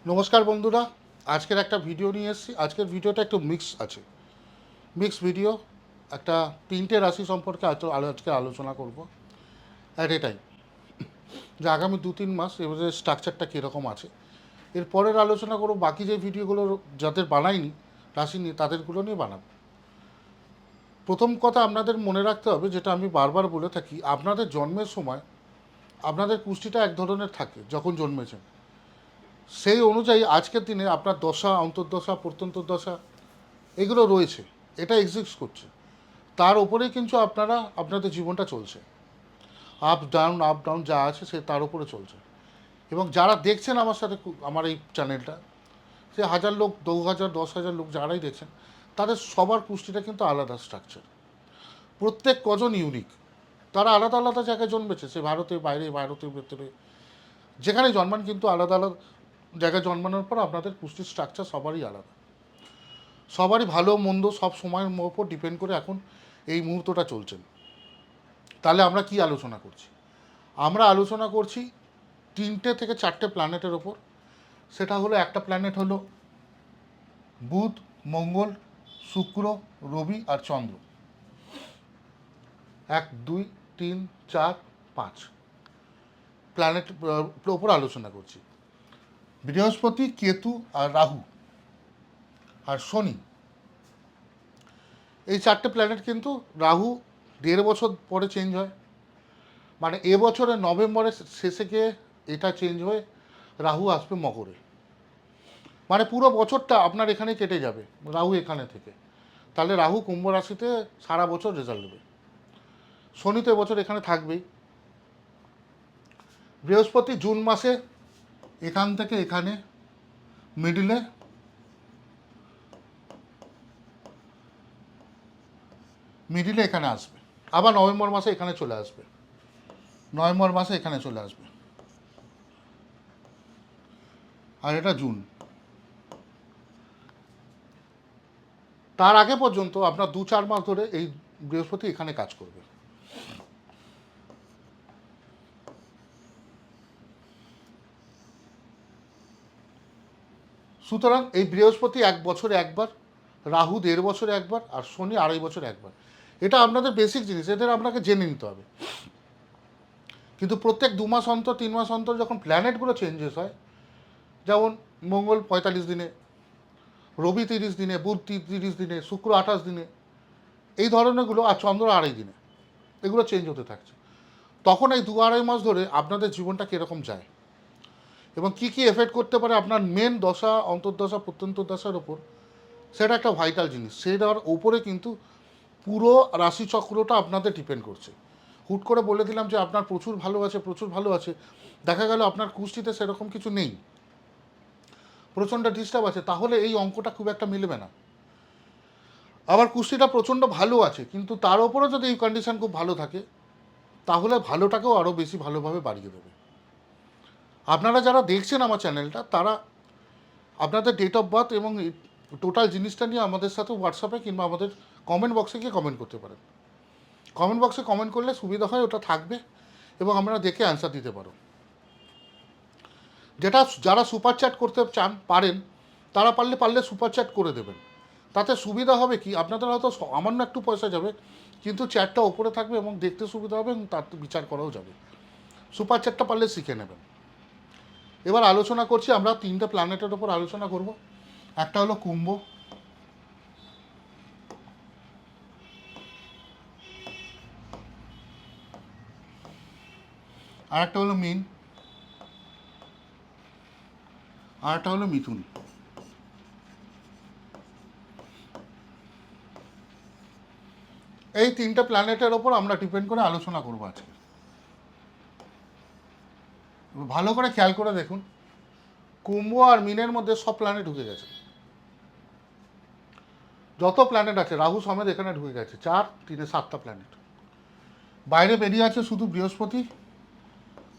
নমস্কার বন্ধুরা, আজকের একটা ভিডিও নিয়ে এসেছি। আজকের ভিডিওটা একটু মিক্স ভিডিও। একটা তিনটে রাশি সম্পর্কে আজকে আলোচনা করব অ্যাট এ টাইম, যে আগামী 2-3 মাস এবারে স্ট্রাকচারটা কীরকম আছে। এর পরের আলোচনা করব বাকি যে ভিডিওগুলো যাদের বানাইনি রাশি নিয়ে, তাদেরগুলো নিয়ে বানাবো। প্রথম কথা আপনাদের মনে রাখতে হবে, যেটা আমি বারবার বলে থাকি, আপনাদের জন্মের সময় আপনাদের কুষ্টিটা এক ধরনের থাকে যখন জন্মেছেন। সেই অনুযায়ী আজকের দিনে আপনার দশা, অন্তর্দশা, প্রত্যন্তর্দশা এগুলো রয়েছে, এটা এক্সিস্ট করছে। তার ওপরেই কিন্তু আপনাদের জীবনটা চলছে। আপ ডাউন যা আছে সে তার উপরে চলছে। এবং যারা দেখছেন আমার সাথে আমার এই চ্যানেলটা, সে 1000 লোক, 2000, 10,000 লোক যারাই দেখছেন, তাদের সবার পুষ্টিটা কিন্তু আলাদা স্ট্রাকচার। প্রত্যেক কজন ইউনিক, তারা আলাদা আলাদা জায়গায় জন্মেছে। সে ভারতের বাইরে, ভারতের ভেতরে, যেখানে জন্মান, কিন্তু আলাদা আলাদা জায়গায় জন্মানোর পর আপনাদের পুষ্টির স্ট্রাকচার সবারই আলাদা। সবারই ভালো মন্দ সব সময়ের ওপর ডিপেন্ড করে এখন এই মুহূর্তটা চলছেন। তাহলে আমরা কি আলোচনা করছি? আমরা আলোচনা করছি 3টে থেকে 4টে প্ল্যানেটের ওপর। সেটা হলো, একটা প্ল্যানেট হলো বুধ, মঙ্গল, শুক্র, রবি আর চন্দ্র। 1, 2, 3, 4, 5 প্ল্যানেট ওপর আলোচনা করছি। বৃহস্পতি, কেতু আর রাহু আর শনি, এই 4টে প্ল্যানেট কিন্তু, রাহু 1.5 বছর পরে চেঞ্জ হয়। মানে এবছরের নভেম্বরের শেষে গিয়ে এটা চেঞ্জ হয়ে রাহু আসবে মকরে। মানে পুরো বছরটা আপনার এখানে কেটে যাবে রাহু এখানে থেকে। তাহলে রাহু কুম্ভ রাশিতে সারা বছর রেজাল্ট দেবে। শনি তো এবছর এখানে থাকবেই। বৃহস্পতি জুন মাসে এখান থেকে এখানে মিডিলে, এখানে আসবে। আবার নভেম্বর মাসে এখানে চলে আসবে। আর এটা জুন। তার আগে পর্যন্ত আপনার 2-4 মাস ধরে এই বৃহস্পতি এখানে কাজ করবে। সুতরাং এই বৃহস্পতি 1 বছরে একবার, রাহু 1.5 বছরে একবার, আর শনি 2.5 বছরে একবার। এটা আপনাদের বেসিক জিনিস, এদের আপনাকে জেনে নিতে হবে। কিন্তু প্রত্যেক 2 মাস অন্তর, 3 মাস অন্তর যখন প্ল্যানেটগুলো চেঞ্জেস হয়, যেমন মঙ্গল 45 দিনে, রবি 30 দিনে, বুধ 30 দিনে, শুক্র 28 দিনে, এই ধরনেরগুলো, আর চন্দ্র 2.5 দিনে, এগুলো চেঞ্জ হতে থাকছে। তখন এই 2-2.5 মাস ধরে আপনাদের জীবনটা কীরকম যায় এবং কী কী এফেক্ট করতে পারে আপনার মেন দশা, অন্তর্দশা, প্রত্যন্তর্দশার ওপর, সেটা একটা ভাইটাল জিনিস। সেটার ওপরে কিন্তু পুরো রাশিচক্রটা আপনাদের ডিপেন্ড করছে। হুট করে বলে দিলাম যে আপনার প্রচুর ভালো আছে, দেখা গেল আপনার কুষ্টিতে সেরকম কিছু নেই, প্রচণ্ড ডিস্টার্ব আছে, তাহলে এই অঙ্কটা খুব একটা মিলবে না। আবার কুষ্টিটা প্রচণ্ড ভালো আছে, কিন্তু তার ওপরে যদি এই কন্ডিশন খুব ভালো থাকে, তাহলে ভালোটাকেও আরও বেশি ভালোভাবে বাড়িয়ে দেবে। আপনারা যারা দেখছেন আমার চ্যানেলটা, তারা আপনাদের ডেট অফ বার্থ এবং টোটাল জিনিসটা নিয়ে আমাদের সাথে হোয়াটসঅ্যাপে কিংবা আমাদের কমেন্ট বক্সে গিয়ে কমেন্ট করতে পারেন। কমেন্ট বক্সে কমেন্ট করলে সুবিধা হয়, ওটা থাকবে এবং আমরা দেখে অ্যান্সার দিতে পারো। যারা সুপার চ্যাট করতে পারেন, তারা পারলে সুপার চ্যাট করে দেবেন। তাতে সুবিধা হবে কি, আপনাদের হয়তো সামান্য একটু পয়সা যাবে, কিন্তু চ্যাটটা ওপরে থাকবে এবং দেখতে সুবিধা হবে এবং তার বিচার করাও যাবে। সুপার চ্যাটটা পারলে শিখে নেবেন। এবার আলোচনা করছি, আমরা 3টে প্ল্যানেটের ওপর আলোচনা করব। একটা হলো কুম্ভ, আর একটা হলো মীন, আর একটা হলো মিথুন। এই 3টে প্ল্যানেটের ওপর আমরা ডিপেন্ড করে আলোচনা করবো আজকে। ভালো করে খেয়াল করে দেখুন, কুম্ভ আর মীনের মধ্যে সব প্ল্যানেট ঢুকে গেছে। যত প্ল্যানেট আছে রাহু সমেত এখানে ঢুকে গেছে। 4, 3, 7টা প্ল্যানেট। বাইরে বেরিয়ে আছে শুধু বৃহস্পতি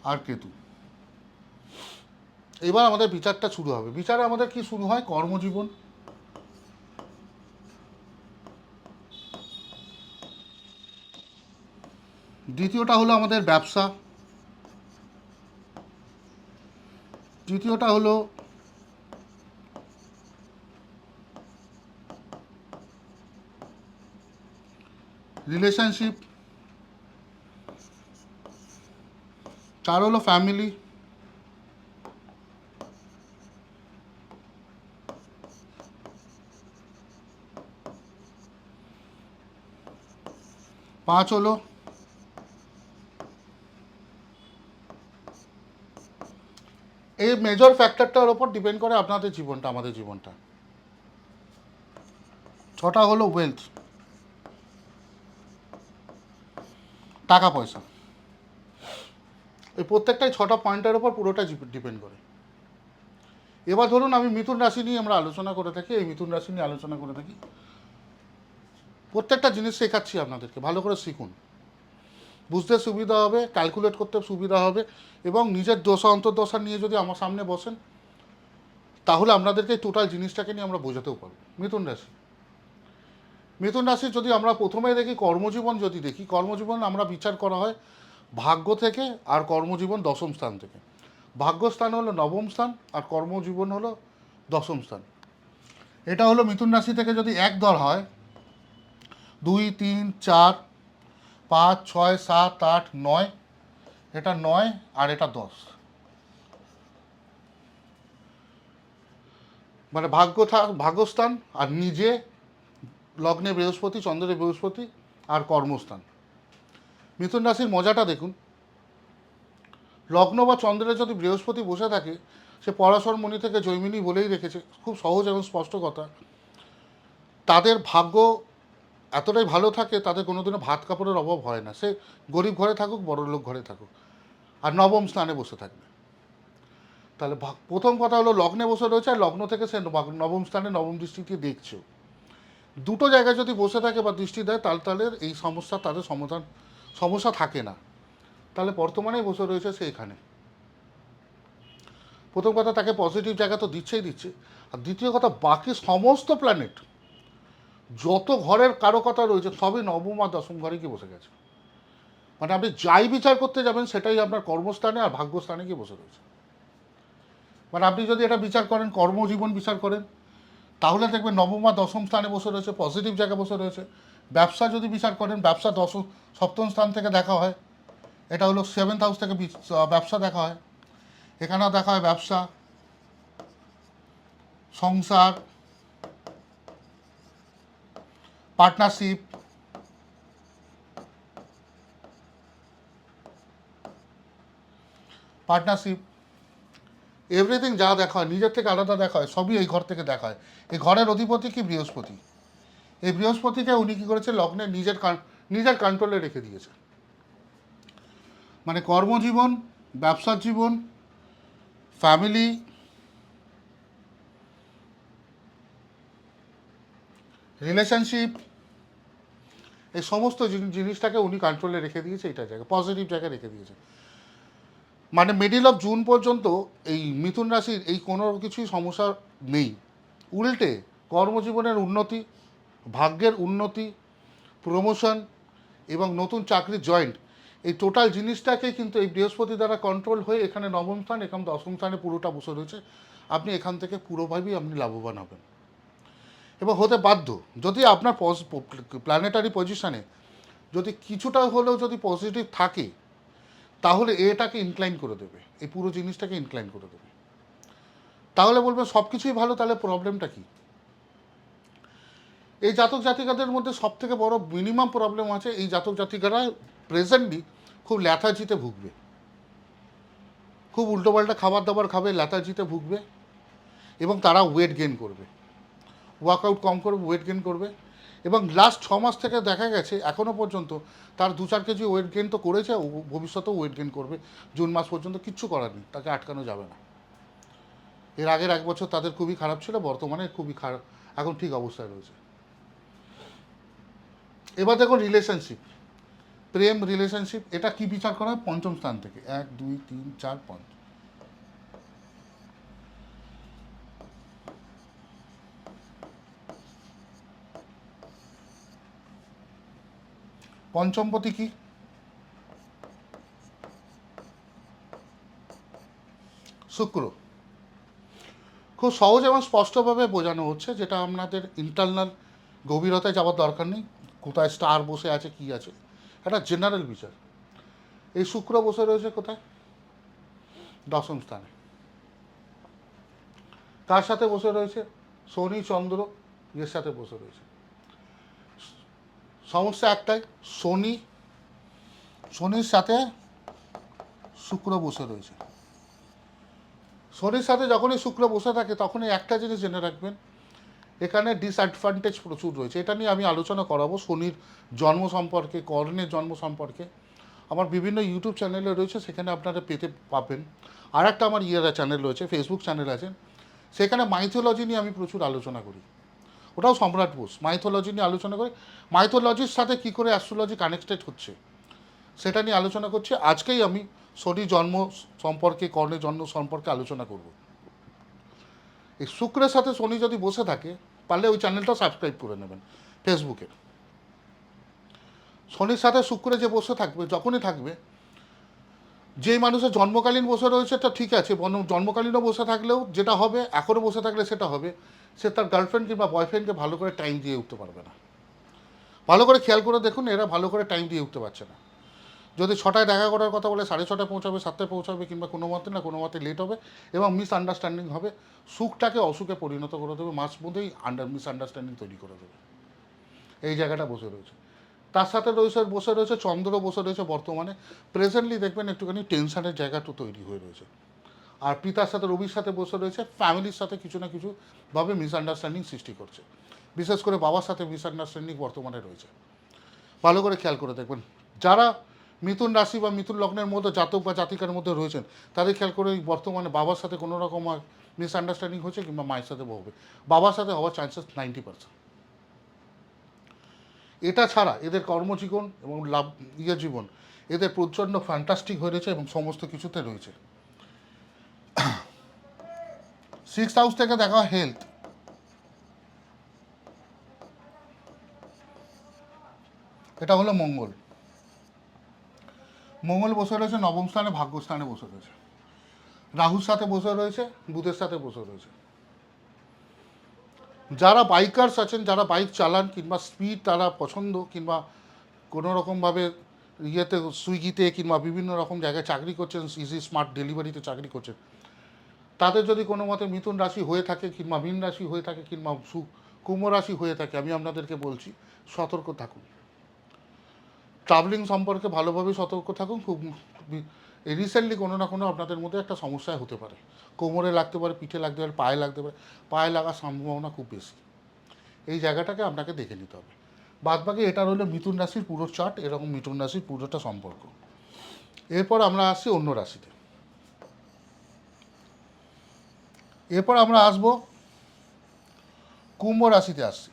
আর কেতু। এবার আমাদের বিচারটা শুরু হবে। বিচারে আমাদের কি শুরু হয়? কর্মজীবন, দ্বিতীয়টা হলো আমাদের ব্যবসা, তৃতীয়টা হলো রিলেশনশিপ, 4 হলো ফ্যামিলি, 5 হলো এই মেজর ফ্যাক্টরটার ওপর ডিপেন্ড করে আপনাদের জীবনটা, আমাদের জীবনটা। 6টা হলো ওয়েলথ, টাকা পয়সা। এই প্রত্যেকটাই 6টা পয়েন্টের ওপর পুরোটা ডিপেন্ড করে। এবার ধরুন আমি মিথুন রাশি নিয়ে আমরা আলোচনা করে থাকি, এই মিথুন রাশি নিয়ে আলোচনা করে থাকি। প্রত্যেকটা জিনিস শেখাচ্ছি আপনাদেরকে, ভালো করে শিখুন, বুঝতে সুবিধা হবে, ক্যালকুলেট করতে সুবিধা হবে, এবং নিজের দশা অন্তর্দশা নিয়ে যদি আমার সামনে বসেন তাহলে আপনাদেরকে টোটাল জিনিসটাকে নিয়ে আমরা বোঝাতেও পারবো। মিথুন রাশি, মিথুন রাশি যদি আমরা প্রথমে দেখি কর্মজীবন, যদি দেখি কর্মজীবন আমরা বিচার করা হয় ভাগ্য থেকে, আর কর্মজীবন দশম স্থান থেকে। ভাগ্যস্থান হলো নবম স্থান আর কর্মজীবন হলো দশম স্থান। এটা হলো মিথুন রাশি থেকে যদি এক দর হয় 2, 3, 4, 5, 6, 7, 8, 9, এটা 9 আর এটা 10, মানে ভাগ্যস্থান আর নিজে, লগ্নে বৃহস্পতি, চন্দ্রে বৃহস্পতি আর কর্মস্থান। মিথুন রাশির মজাটা দেখুন, লগ্ন বা চন্দ্রে যদি বৃহস্পতি বসে থাকে, সে পরাশর মণি থেকে জৈমিনী বলেই রেখেছে, খুব সহজ এবং স্পষ্ট কথা, তাদের ভাগ্য এতটাই ভালো থাকে, তাদের কোনোদিনও ভাত কাপড়ের অভাব হয় না, সে গরিব ঘরে থাকুক বড়লোক ঘরে থাকুক, আর নবম স্থানে বসে থাকবে। তাহলে প্রথম কথা হলো লগ্নে বসে রয়েছে, আর লগ্ন থেকে সে নবম স্থানে নবম দৃষ্টিতে দেখছেও। দুটো জায়গায় যদি বসে থাকে বা দৃষ্টি দেয়, তাহলে এই সমস্যা তাদের সমস্যা থাকে না। তাহলে বর্তমানেই বসে রয়েছে সে এখানে। প্রথম কথা, তাকে পজিটিভ জায়গা তো দিচ্ছে। আর দ্বিতীয় কথা, বাকি সমস্ত প্ল্যানেট যত ঘরের কারো কথা রয়েছে সবই নবম আর দশম ঘরে গিয়ে বসে গেছে। মানে আপনি যাই বিচার করতে যাবেন সেটাই আপনার কর্মস্থানে আর ভাগ্যস্থানে গিয়ে বসে রয়েছে। মানে আপনি যদি এটা বিচার করেন, কর্মজীবন বিচার করেন, তাহলে দেখবেন নবম আর দশম স্থানে বসে রয়েছে, পজিটিভ জায়গায় বসে রয়েছে। ব্যবসা যদি বিচার করেন, ব্যবসা সপ্তম স্থান থেকে দেখা হয়, এটা হলো 7th হাউস থেকে ব্যবসা দেখা হয়। এখানেও দেখা হয় ব্যবসা, সংসার, পার্টনারশিপ, এভরিথিং যা দেখা হয়, নিজের থেকে আলাদা দেখা হয়, সবই এই ঘর থেকে দেখা হয়। এই ঘরের অধিপতি কি? বৃহস্পতি। এই বৃহস্পতিকে উনি কী করেছে, লগ্নে নিজের কন্ট্রোলে রেখে দিয়েছে। মানে কর্মজীবন, ব্যবসার জীবন, ফ্যামিলি, রিলেশনশিপ, এই সমস্ত জিনিসটাকে উনি কন্ট্রোলে রেখে দিয়েছে, এইটা জায়গায় পজিটিভ জায়গায় রেখে দিয়েছে। মানে মিডিল অফ জুন পর্যন্ত এই মিথুন রাশির এই কোনো কিছুই সমস্যা নেই। উল্টে কর্মজীবনের উন্নতি, ভাগ্যের উন্নতি, প্রমোশন এবং নতুন চাকরির জয়েন্ট, এই টোটাল জিনিসটাকে কিন্তু এই বৃহস্পতি দ্বারা কন্ট্রোল হয়ে এখানে নবম স্থান, এখানে দশম স্থানে পুরোটা বসে রয়েছে। আপনি এখান থেকে পুরোভাবেই আপনি লাভবান হবেন এবং হতে বাধ্য, যদি আপনার প্ল্যানেটারি পজিশানে যদি কিছুটা হলেও যদি পজিটিভ থাকে, তাহলে এটাকে ইনক্লাইন করে দেবে, এই পুরো জিনিসটাকে ইনক্লাইন করে দেবে। তাহলে বলবে সব কিছুই ভালো, তাহলে প্রবলেমটা কী? এই জাতক জাতিকাদের মধ্যে সবথেকে বড় মিনিমাম প্রবলেম আছে, এই জাতক জাতিকারা প্রেজেন্টলি খুব ল্যাথার্জিতে ভুগবে, খুব উল্টোপাল্টা খাবার দাবার খাবে, ল্যাথার্জিতে ভুগবে, এবং তারা ওয়েট গেইন করবে, ওয়ার্কআউট কম করবে, ওয়েট গেইন করবে। এবং লাস্ট 6 মাস থেকে দেখা গেছে এখনও পর্যন্ত তার 2-4 কেজি ওয়েট গেইন তো করেছে, ভবিষ্যতেও ওয়েট গেইন করবে। জুন মাস পর্যন্ত কিচ্ছু করার নেই, তাকে আটকানো যাবে না। এর আগের 1 বছর তাদের খুবই খারাপ ছিল, বর্তমানে খুবই খারাপ, এখন ঠিক অবস্থায় রয়েছে। এবার দেখুন রিলেশনশিপ, প্রেম, রিলেশনশিপ, এটা কি বিচার করা হয়? পঞ্চম স্থান থেকে 1, 2, 3, 4, 5। পঞ্চমপতি কি? শুক্র। খুব সহজ এবং স্পষ্টভাবে বোঝানো হচ্ছে, যেটা আপনাদের ইন্টারনাল গভীরতায় যাওয়ার দরকার নেই, কোথায় স্টার বসে আছে, কি আছে, একটা জেনারেল বিচার। এই শুক্র বসে রয়েছে কোথায়? দশম স্থানে। তার সাথে বসে রয়েছে শনি চন্দ্র, এর সাথে বসে রয়েছে। সমস্যা একটাই, শনির সাথে শুক্র বসে রয়েছে। শনির সাথে যখনই শুক্র বসে থাকে তখনই একটা জিনিস জেনে রাখবেন, এখানে ডিসঅ্যাডভান্টেজ প্রচুর রয়েছে। এটা নিয়ে আমি আলোচনা করাবো শনির জন্ম সম্পর্কে, কর্ণের জন্ম সম্পর্কে। আমার বিভিন্ন ইউটিউব চ্যানেলে রয়েছে, সেখানে আপনারা পেতে পাবেন। আর একটা আমার চ্যানেল রয়েছে, ফেসবুক চ্যানেল আছে, সেখানে মাইথোলজি নিয়ে আমি প্রচুর আলোচনা করি। ওটাও সম্রাট বোস, মাইথোলজি নিয়ে আলোচনা করি। মাইথোলজির সাথে কী করে অ্যাস্ট্রোলজি কানেক্টেড হচ্ছে সেটা নিয়ে আলোচনা করছি। আজকেই আমি শনি জন্ম সম্পর্কে, কর্ণের জন্ম সম্পর্কে আলোচনা করব। এই শুক্রের সাথে শনি যদি বসে থাকে, পারলে ওই চ্যানেলটা সাবস্ক্রাইব করে নেবেন ফেসবুকে। শনির সাথে শুক্রে যে বসে থাকবে, যখনই থাকবে, যেই মানুষের জন্মকালীন বসে রয়েছে তা ঠিক আছে, জন্মকালীনও বসে থাকলেও যেটা হবে, এখনও বসে থাকলে সেটা হবে, সে তার গার্লফ্রেন্ড কিংবা বয়ফ্রেন্ডকে ভালো করে টাইম দিয়ে উঠতে পারবে না। ভালো করে খেয়াল করে দেখুন, এরা ভালো করে টাইম দিয়ে উঠতে পারছে না। যদি 6টায় দেখা করার কথা বলে 6:30 পৌঁছাবে, 7টায় পৌঁছাবে, কিংবা কোনো মতে লেট হবে এবং মিসআন্ডারস্ট্যান্ডিং হবে। সুখটাকে অসুখে পরিণত করে দেবে, মাস মধ্যেই মিসআন্ডারস্ট্যান্ডিং তৈরি করে দেবে। এই জায়গাটা বসে রয়েছে। তার সাথে বসে রয়েছে চন্দ্র, বসে রয়েছে বর্তমানে। প্রেজেন্টলি দেখবেন একটুখানি টেনশনের জায়গাটা তৈরি হয়ে রয়েছে। আর পিতার সাথে, রবির সাথে বসে রয়েছে, ফ্যামিলির সাথে কিছু না কিছুভাবে মিসআন্ডারস্ট্যান্ডিং সৃষ্টি করছে। বিশেষ করে বাবার সাথে মিসআন্ডারস্ট্যান্ডিং বর্তমানে রয়েছে। ভালো করে খেয়াল করে দেখবেন। যারা মিথুন রাশি বা মিথুন লগ্নের মধ্যে জাতক বা জাতিকার মধ্যে রয়েছেন, তাদের খেয়াল করে বর্তমানে বাবার সাথে কোনো রকম মিসআন্ডারস্ট্যান্ডিং হচ্ছে, কিংবা মায়ের সাথে হবে। বাবার সাথে হওয়ার চান্সেস 90%। এটা ছাড়া এদের কর্মজীবন এবং জীবন এদের প্রচণ্ড ফ্যান্টাস্টিক হয়ে রয়েছে এবং সমস্ত কিছুতে রয়েছে। 6th হাউস থেকে দেখা হেলথ, এটা হলো মঙ্গল। মঙ্গল বসে রয়েছে নবম স্থানে, ভাগ্যস্থানে বসে রয়েছে। রাহুর সাথে বসে রয়েছে, বুধের সাথে বসে রয়েছে। যারা বাইকার্স আছেন, যারা বাইক চালান কিংবা স্পিড তারা পছন্দ, কিংবা কোনো রকমভাবে সুইগিতে কিংবা বিভিন্ন রকম জায়গায় চাকরি করছেন, ইজি স্মার্ট ডেলিভারিতে চাকরি করছেন, তাদের যদি কোনো মতে মিথুন রাশি হয়ে থাকে কিংবা মীন রাশি হয়ে থাকে কিংবা কুম্ভ রাশি হয়ে থাকে, আমি আপনাদেরকে বলছি সতর্ক থাকুন। ট্রাভেলিং সম্পর্কে ভালোভাবে সতর্ক থাকুন। খুব রিসেন্টলি কোনো না কোনো আপনাদের মধ্যে একটা সমস্যায় হতে পারে। কোমরে লাগতে পারে, পিঠে লাগতে পারে, পায়ে লাগতে পারে। পায়ে লাগার সম্ভাবনা খুব বেশি। এই জায়গাটাকে আপনাকে দেখে নিতে হবে। বাদবাকি এটা রইল মিথুন রাশির পুরো চার্ট, এরকম মিথুন রাশির পুরোটা সম্পর্ক। এরপর আমরা আসছি অন্য রাশিতে। এরপর আমরা আসব কুম্ভ রাশিতে আসছি।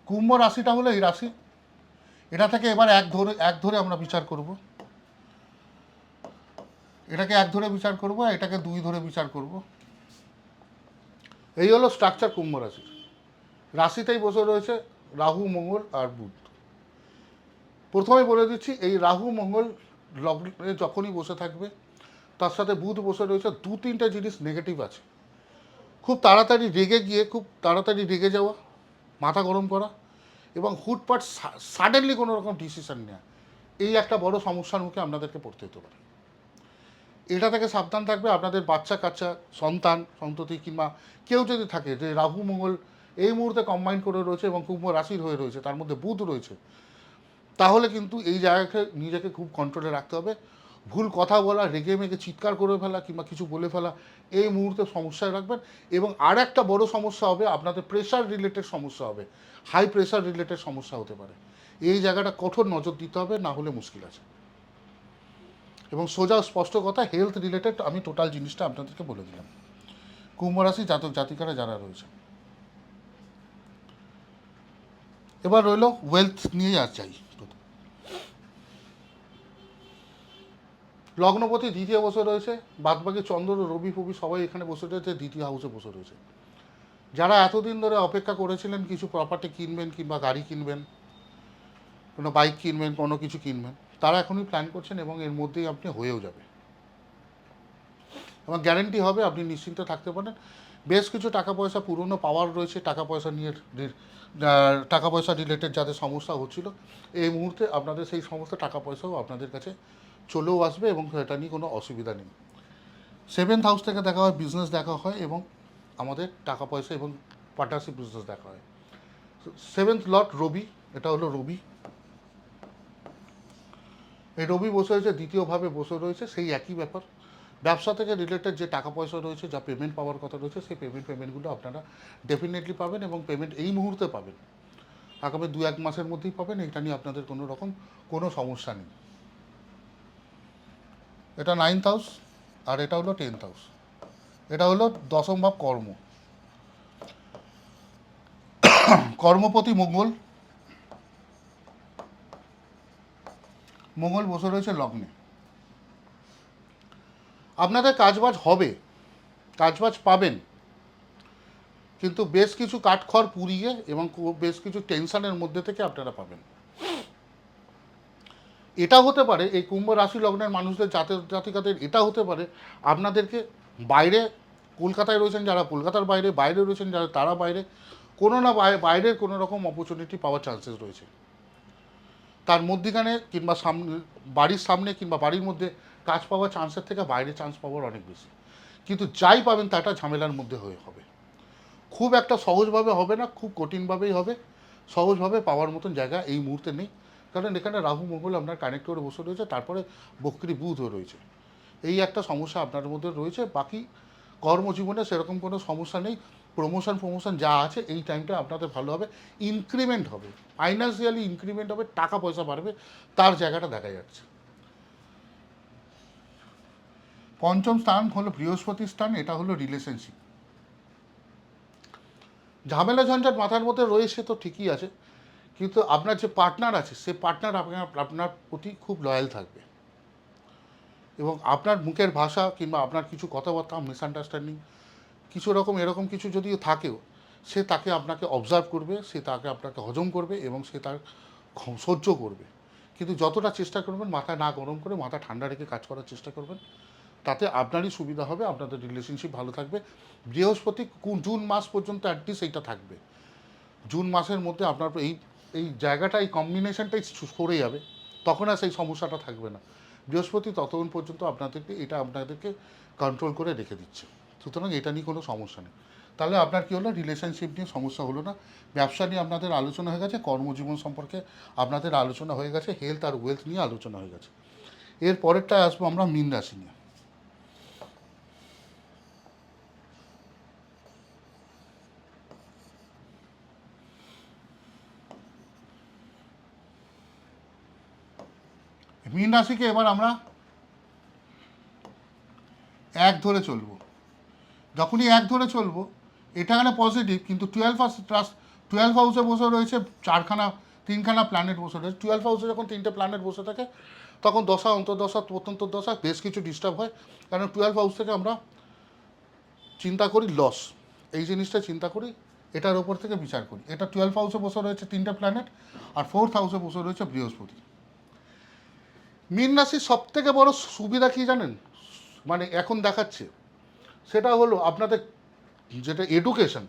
কুম্ভ রাশিটা হলো এই রাশি। এটা থেকে এবার এক ধরে আমরা বিচার করব। এটাকে 1 ধরে বিচার করব, আর এটাকে 2 ধরে বিচার করব। এই হলো স্ট্রাকচার কুম্ভ রাশির। রাশিতেই বসে রয়েছে রাহু, মঙ্গল আর বুধ। প্রথমে বলে দিচ্ছি, এই রাহু মঙ্গল লগ্নে যখনই বসে থাকবে, তার সাথে বুধ বসে রয়েছে, 2-3টে জিনিস নেগেটিভ আছে। খুব তাড়াতাড়ি রেগে যাওয়া, মাথা গরম করা এবং হুটপাট সাডেনলি কোনো রকম ডিসিশন নেওয়া, এই একটা বড় সমস্যার মুখে আপনাদেরকে পড়তে হতে পারে। এটা থেকে সাবধান থাকবে। আপনাদের বাচ্চা কাচ্চা, সন্ততি কিংবা কেউ যদি থাকে যে রাহু মঙ্গল এই মুহূর্তে কম্বাইন করে রয়েছে এবং কুম্ভ রাশির হয়ে রয়েছে, তার মধ্যে বুধ রয়েছে, তাহলে কিন্তু এই জায়গাকে নিজেকে খুব কন্ট্রোলে রাখতে হবে। ভুল কথা বলা, রেগে মেগে চিৎকার করে ফেলা কিংবা কিছু বলে ফেলা, এই মুহূর্তে সমস্যায় রাখবেন। এবং আর একটা বড় সমস্যা হবে, আপনাদের প্রেশার রিলেটেড সমস্যা হবে, হাই প্রেশার রিলেটেড সমস্যা হতে পারে। এই জায়গাটা কঠোর নজর দিতে হবে, না হলে মুশকিল আছে। এবং সোজা স্পষ্ট কথা, হেলথ রিলেটেড আমি টোটাল জিনিসটা আপনাদেরকে বলে দিলাম। কুম্ভ রাশি জাতক জাতিকারা যারা রয়েছে, এবার রইল ওয়েলথ নিয়ে আর চাই। লগ্নপতি দ্বিতীয় বসে রয়েছে, বাদবাকি চন্দ্র, রবি ফবি সবাই এখানে বসে রয়েছে, দ্বিতীয় হাউসে বসে রয়েছে। যারা এতদিন ধরে অপেক্ষা করেছিলেন কিছু প্রপার্টি কিনবেন কিংবা গাড়ি কিনবেন, কোনো বাইক কিনবেন, কোনো কিছু কিনবেন, তারা এখনই প্ল্যান করছেন এবং এর মধ্যেই আপনি হয়েও যাবে। এবং গ্যারেন্টি হবে, আপনি নিশ্চিন্তে থাকতে পারেন। বেশ কিছু টাকা পয়সা পুরনো পাওয়ার রয়েছে, টাকা পয়সা নিয়ে টাকা পয়সা রিলেটেড যাদের সমস্যা হচ্ছিল, এই মুহূর্তে আপনাদের সেই সমস্ত টাকা পয়সাও আপনাদের কাছে চলেও আসবে এবং এটা নিয়ে কোনো অসুবিধা নেই। 7th হাউস থেকে দেখা হয়, বিজনেস দেখা হয় এবং আমাদের টাকা পয়সা এবং পার্টনারশিপ বিজনেস দেখা হয়। 7th লর্ড রবি, এটা হলো রবি। এই রবি বসে রয়েছে, দ্বিতীয়ভাবে বসে রয়েছে, সেই একই ব্যাপার। ব্যবসা থেকে রিলেটেড যে টাকা পয়সা রয়েছে, যা পেমেন্ট পাওয়ার কথা রয়েছে, সেই পেমেন্টগুলো আপনারা ডেফিনেটলি পাবেন এবং পেমেন্ট এই মুহূর্তে পাবেন, আগামী 2-1 মাসের মধ্যেই পাবেন। এটা নিয়ে আপনাদের কোনো রকম কোনো সমস্যা নেই। এটা 9th হাউস আর এটা হলো 10th হাউস। এটা হলো দশম ভাব কর্ম, কর্মপতি মঙ্গল। মঙ্গল বসে রয়েছে লগ্নে। আপনাদের কাজবাজ হবে, কাজবাজ পাবেন, কিন্তু বেশ কিছু কাঠখড় পুড়িয়ে এবং বেশ কিছু টেনশনের মধ্যে থেকে আপনারা পাবেন। এটা হতে পারে এই কুম্ভ রাশি লগ্নের মানুষদের জাতিকাদের, এটা হতে পারে আপনাদেরকে বাইরে, কলকাতায় রয়েছেন যারা কলকাতার বাইরে, বাইরে রয়েছেন যারা তারা বাইরে, কোনো না বাইরের কোনো রকম অপরচুনিটি পাওয়ার চান্সেস রয়েছে। তার মধ্যিখানে কিংবা সামনে, বাড়ির সামনে কিংবা বাড়ির মধ্যে কাজ পাওয়ার চান্সের থেকে বাইরে চান্স পাওয়ার অনেক বেশি। কিন্তু যাই পাবেন তাটা ঝামেলার মধ্যে হয়ে হবে, খুব একটা সহজভাবে হবে না, খুব কঠিনভাবেই হবে। সহজভাবে পাওয়ার মতন জায়গা এই মুহূর্তে নেই, কারণ এখানে রাহু মঙ্গল আপনার কানেক্ট করে বসে রয়েছে, তারপরে বক্রী বুধও রয়েছে। এই একটা সমস্যা আপনার মধ্যে রয়েছে। বাকি কর্মজীবনে সেরকম কোনো সমস্যা নেই। প্রমোশন যা আছে এই টাইমটা আপনাদের ভালো হবে, ইনক্রিমেন্ট হবে, ফাইন্যান্সিয়ালি ইনক্রিমেন্ট হবে, টাকা পয়সা বাড়বে, তার জায়গাটা দেখা যাচ্ছে। পঞ্চম স্থান হলো বৃহস্পতির স্থান, এটা হলো রিলেশনশিপ। ঝামেলা ঝঞ্ঝাট মাথার মধ্যে রয়েছে তো ঠিকই আছে, কিন্তু আপনার যে পার্টনার আছে সে পার্টনার আপনার প্রতি খুব লয়াল থাকবে এবং আপনার মুখের ভাষা কিংবা আপনার কিছু কথাবার্তা মিসআন্ডারস্ট্যান্ডিং কিছু রকম এরকম কিছু যদিও থাকেও, সে তাকে আপনাকে অবজার্ভ করবে, সে তাকে আপনাকে হজম করবে এবং সে তার সহ্য করবে। কিন্তু যতটা চেষ্টা করবেন মাথা না গরম করে মাথা ঠান্ডা রেখে কাজ করার চেষ্টা করবেন, তাতে আপনারই সুবিধা হবে, আপনাদের রিলেশনশিপ ভালো থাকবে। বৃহস্পতি জুন মাস পর্যন্ত অ্যাটলিস্ট এইটা থাকবে। জুন মাসের মধ্যে আপনার এই এই জায়গাটা, এই কম্বিনেশনটাই সরে যাবে, তখন আর সেই সমস্যাটা থাকবে না। বৃহস্পতি ততক্ষণ পর্যন্ত আপনাদেরকে কন্ট্রোল করে রেখে দিচ্ছে, সুতরাং এটা নিয়ে কোনো সমস্যা নেই। তাহলে আপনার কী হলো, রিলেশনশিপ নিয়ে সমস্যা হলো না, ব্যবসা নিয়ে আপনাদের আলোচনা হয়ে গেছে, কর্মজীবন সম্পর্কে আপনাদের আলোচনা হয়ে গেছে, হেলথ আর ওয়েলথ নিয়ে আলোচনা হয়ে গেছে। এর পরেরটায় আসবো আমরা মীন রাশি নিয়ে। মীন রাশিকে এবার আমরা এক ধরে চলবো। যখনই এক ধরে চলবো, এটা এখানে পজিটিভ, কিন্তু 12 হাউসে বসে রয়েছে তিনখানা প্ল্যানেট বসে রয়েছে। 12 হাউসে যখন 3টে প্ল্যানেট বসে থাকে তখন দশা অন্তর্দশা প্রত্যন্ত দশা বেশ কিছু ডিস্টার্ব হয়, কারণ 12 হাউস থেকে আমরা চিন্তা করি লস, এই জিনিসটা চিন্তা করি, এটার ওপর থেকে বিচার করি। এটা 12 হাউসে বসে রয়েছে 3টে প্ল্যানেট, আর 4th হাউসে বসে রয়েছে বৃহস্পতি। মীন রাশির সব থেকে বড় সুবিধা কী জানেন, মানে এখন দেখাচ্ছে, সেটা হলো আপনাদের যেটা এডুকেশন,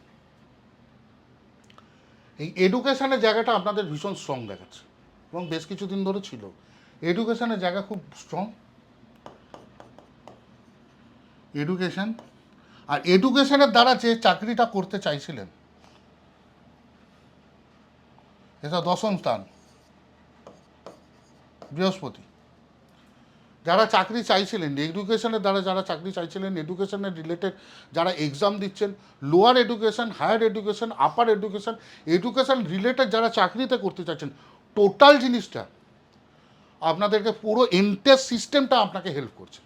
এই এডুকেশনের জায়গাটা আপনাদের ভীষণ স্ট্রং দেখাচ্ছে এবং বেশ কিছুদিন ধরে ছিল। এডুকেশনের জায়গা খুব স্ট্রং, এডুকেশন। আর এডুকেশনের দ্বারা যে চাকরিটা করতে চাইছিলেন, এটা দশম স্থান বৃহস্পতি। যারা চাকরি চাইছিলেন এডুকেশনের দ্বারা, যারা চাকরি চাইছিলেন এডুকেশনের রিলেটেড, যারা এক্সাম দিচ্ছেন, লোয়ার এডুকেশন, হায়ার এডুকেশন, আপার এডুকেশন, এডুকেশন রিলেটেড যারা চাকরিতে করতে চাইছেন, টোটাল জিনিসটা আপনাদেরকে পুরো এন্টার সিস্টেমটা আপনাকে হেল্প করছে,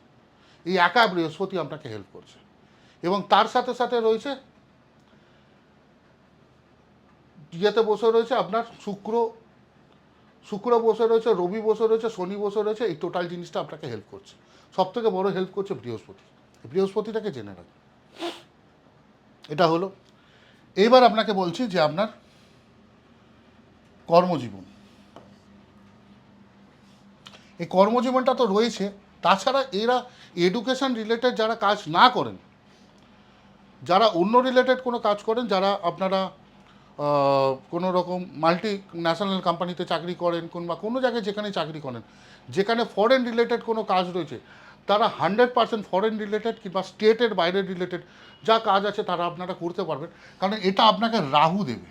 এই একা বৃহস্পতি আপনাকে হেল্প করছে। এবং তার সাথে সাথে রয়েছে ইয়েতে বসে রয়েছে আপনার শুক্র বসে রয়েছে, রবি বসে রয়েছে, শনি বসে রয়েছে, এই টোটাল জিনিসটা আপনাকে হেল্প করছে। সব থেকে বড় হেল্প করছে বৃহস্পতি, বৃহস্পতিটাকে জেনে রাখুন। এটা হলো। এইবার আপনাকে বলছি যে আপনার কর্মজীবন, এই কর্মজীবনটা তো রয়েছে, তাছাড়া এরা এডুকেশন রিলেটেড যারা কাজ না করেন, যারা অন্য রিলেটেড কোনো কাজ করেন, যারা আপনারা কোনো রকম মাল্টি ন্যাশনাল কোম্পানিতে চাকরি করেন কিংবা কোনো জায়গায় যেখানে চাকরি করেন, যেখানে ফরেন রিলেটেড কোনো কাজ রয়েছে, তারা 100% ফরেন রিলেটেড কিংবা স্টেটের বাইরের রিলেটেড যা কাজ আছে তারা আপনারা করতে পারবেন। কারণ এটা আপনাকে রাহু দেবে।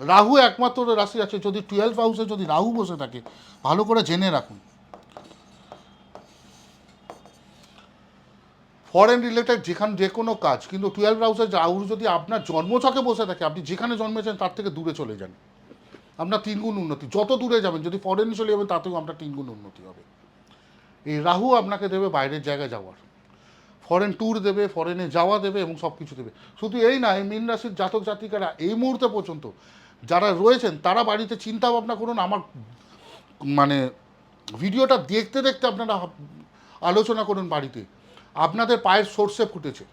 রাহু একমাত্র রাশি আছে, যদি 12 হাউসে যদি রাহু বসে থাকে, ভালো করে জেনে রাখুন, ফরেন রিলেটেড যে কোনো কাজ, কিন্তু 12 হাউসে রাহু যদি আপনার জন্মছকে বসে থাকে, আপনি যেখানে জন্মেছেন তার থেকে দূরে চলে যান, আপনার 3 গুণ উন্নতি। যত দূরে যাবেন, যদি ফরেনে চলে যাবেন তাতেও আপনার 3 গুণ উন্নতি হবে। এই রাহু আপনাকে দেবে বাইরের জায়গায় যাওয়ার, ফরেন ট্যুর দেবে, ফরেনে যাওয়া দেবে এবং সব কিছু দেবে। শুধু এই না, এই মীন রাশির জাতক জাতিকারা এই মুহূর্তে পর্যন্ত যারা রয়েছেন তারা বাড়িতে চিন্তা ভাবনা করুন, আমার মানে ভিডিওটা দেখতে দেখতে আপনারা আলোচনা করুন বাড়িতে, আপনাদের পায়ের সর্ষে ফুটেছে,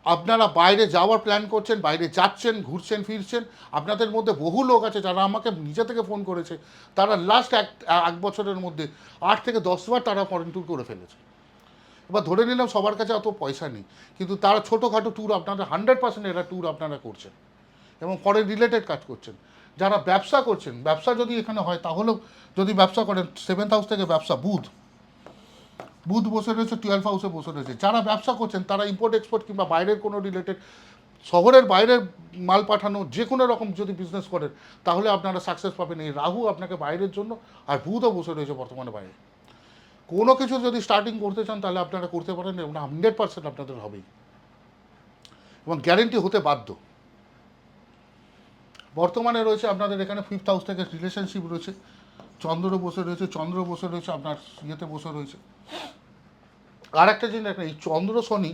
আপনারা বাইরে যাওয়ার প্ল্যান করছেন, বাইরে যাচ্ছেন, ঘুরছেন ফিরছেন। আপনাদের মধ্যে বহু লোক আছে যারা আমাকে নিজে থেকে ফোন করেছে, তারা লাস্ট এক বছরের মধ্যে 8 থেকে 10 বার তারা ফরেন ট্যুর করে ফেলেছে। এবার ধরে নিলাম সবার কাছে অত পয়সা নেই, কিন্তু তারা ছোটোখাটো ট্যুর আপনারা 100% এরা ট্যুর আপনারা করছেন এবং ফরেন রিলেটেড কাজ করছেন। যারা ব্যবসা করছেন, ব্যবসা যদি এখানে হয় তাহলেও, যদি ব্যবসা করেন 7th হাউস থেকে ব্যবসা, বুধ বসে রয়েছে 12 হাউসে বসে রয়েছে। যারা ব্যবসা করছেন তারা ইম্পোর্ট এক্সপোর্ট কিংবা বাইরের কোনো রিলেটেড, শহরের বাইরের মাল পাঠানো, যে কোনো রকম যদি বিজনেস করেন তাহলে আপনারা সাকসেস পাবেন। এই রাহু আপনাকে বাইরের জন্য, আর বুধও বসে রয়েছে বর্তমানে বাইরে। কোনো কিছু যদি স্টার্টিং করতে চান তাহলে আপনারা করতে পারেন এবং 100% আপনাদের হবেই এবং গ্যারেন্টি হতে বাধ্য। বর্তমানে রয়েছে আপনাদের এখানে 5th হাউস থেকে রিলেশনশিপ রয়েছে, চন্দ্র বসে রয়েছে আপনার ইয়েতে বসে রয়েছে। আর একটা জিনিস দেখেন, এই চন্দ্র শনি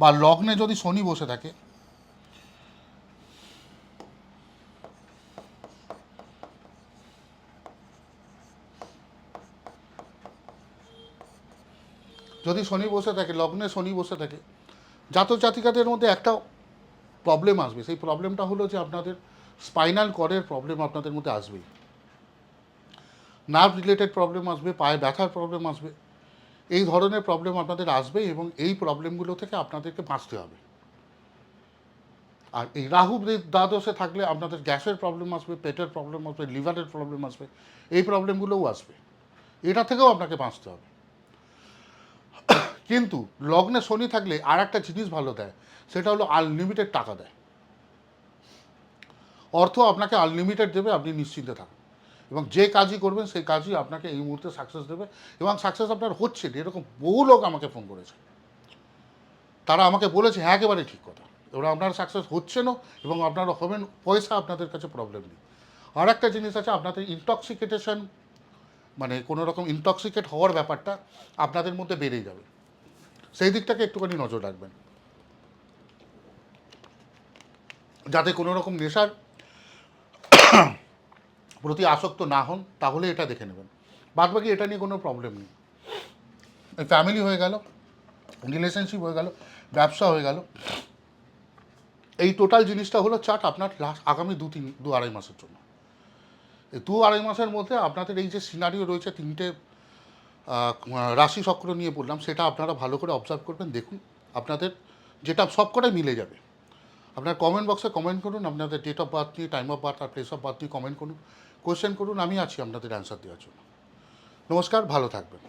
বা লগ্নে যদি শনি বসে থাকে, যদি শনি বসে থাকে, লগ্নে শনি বসে থাকে, জাতক জাতিকাদের মধ্যে একটা প্রবলেম আসবে। সেই প্রবলেমটা হলো যে আপনাদের স্পাইনাল কর্ডের প্রবলেম আপনাদের মধ্যে আসবেই, নার্ভ রিলেটেড প্রবলেম আসবে, পায়ে ব্যথার প্রবলেম আসবে, এই ধরনের প্রবলেম আপনাদের আসবে এবং এই প্রবলেমগুলো থেকে আপনাদেরকে বাঁচতে হবে। আর এই রাহু দ্বাদশে থাকলে আপনাদের গ্যাসের প্রবলেম আসবে, পেটের প্রবলেম আসবে, লিভারের প্রবলেম আসবে, এই প্রবলেমগুলোও আসবে, এটা থেকেও আপনাকে বাঁচতে হবে। কিন্তু লগ্নে শনি থাকলে আর একটা জিনিস ভালো দেয়, সেটা হলো আনলিমিটেড টাকা দেয়, অর্থ আপনাকে আনলিমিটেড দেবে, আপনি নিশ্চিন্তে থাকুন এবং যে কাজই করবেন সেই কাজই আপনাকে এই মুহূর্তে সাকসেস দেবে এবং সাকসেস আপনার হচ্ছে। এরকম বহু লোক আমাকে ফোন করেছে, তারা আমাকে বলেছে হ্যাঁ একেবারে ঠিক কথা, এবার আপনার সাকসেস হচ্ছে না এবং আপনারা হবেন, পয়সা আপনাদের কাছে প্রবলেম নেই। আর একটা জিনিস আছে, আপনাদের ইনটক্সিকেটেশন, মানে কোনো রকম ইনটক্সিকেট হওয়ার ব্যাপারটা আপনাদের মধ্যে বেড়ে যাবে, সেই দিকটাকে একটুখানি নজর রাখবেন যাতে কোনো রকম নেশার প্রতি আসক্ত না হন, তাহলে এটা দেখে নেবেন। বাদবাকি এটা নিয়ে কোনো প্রবলেম নেই। ফ্যামিলি হয়ে গেল, রিলেশনশিপ হয়ে গেল, ব্যবসা হয়ে গেল, এই টোটাল জিনিসটা হলো চার্ট আপনার লাস্ট আগামী 2-2.5 মাসের জন্য। এই 2-2.5 মাসের মধ্যে আপনাদের এই যে সিনারিও রয়েছে, 3টে রাশি চক্র নিয়ে বললাম, সেটা আপনারা ভালো করে অবজার্ভ করবেন, দেখুন আপনাদের যেটা সবকটাই মিলে যাবে। আপনার কমেন্ট বক্সে কমেন্ট করুন, আপনাদের ডেট অফ বার্থ নিয়ে, টাইম অফ বার্থ আর প্লেস অফ বার্থ নিয়ে কমেন্ট করুন, কোয়েশ্চেন করুন, আমি আছি আপনাদের অ্যান্সার দেওয়ার জন্য। নমস্কার, ভালো থাকবেন।